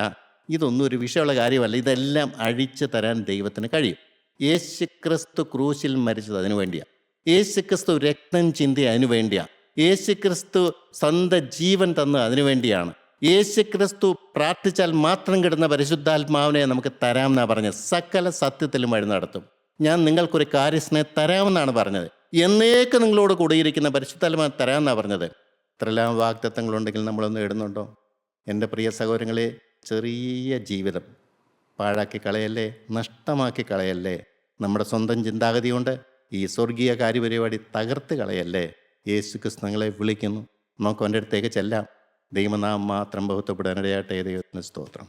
ഇതൊന്നും ഒരു വിഷയമുള്ള കാര്യമല്ല. ഇതെല്ലാം അഴിച്ചു തരാൻ ദൈവത്തിന് കഴിയും. യേശുക്രിസ്തു ക്രൂശിൽ മരിച്ചത് അതിനു വേണ്ടിയാണ്. യേശുക്രിസ്തു രക്തം ചിന്തി അതിനു വേണ്ടിയാണ്. യേശുക്രിസ്തു സ്വന്തം ജീവൻ തന്നത് അതിനു വേണ്ടിയാണ്. യേശുക്രിസ്തു പ്രാർത്ഥിച്ചാൽ മാത്രം കിട്ടുന്ന പരിശുദ്ധാത്മാവിനെ നമുക്ക് തരാമെന്നാണ് പറഞ്ഞത്. സകല സത്യത്തിലും വഴി നടത്തും. ഞാൻ നിങ്ങൾക്കൊരു കാര്യസ്നേഹം തരാമെന്നാണ് പറഞ്ഞത്. എന്നേക്ക് നിങ്ങളോട് കൂടിയിരിക്കുന്ന പരിശുദ്ധാത്മാവ് തരാമെന്നാണ് പറഞ്ഞത്. ഇത്രയെല്ലാം വാഗ്ദത്തങ്ങളുണ്ടെങ്കിൽ നമ്മളൊന്ന് ഇടുന്നുണ്ടോ? എൻ്റെ പ്രിയ സഹോദരങ്ങളെ, ചെറിയ ജീവിതം പാഴാക്കി കളയല്ലേ, നഷ്ടമാക്കി കളയല്ലേ. നമ്മുടെ സ്വന്തം ചിന്താഗതി കൊണ്ട് ഈ സ്വർഗീയ കാര്യപരിപാടി തകർത്ത് കളയല്ലേ. യേശുക്രിസ്തു നിങ്ങളെ വിളിക്കുന്നു. നമുക്ക് അവൻ്റെ അടുത്തേക്ക് ചെല്ലാം. ദൈവനാമം മാത്രം ബഹുത്വപ്പെടാനിടയാട്ടെ. ദൈവത്തിന് സ്തോത്രം.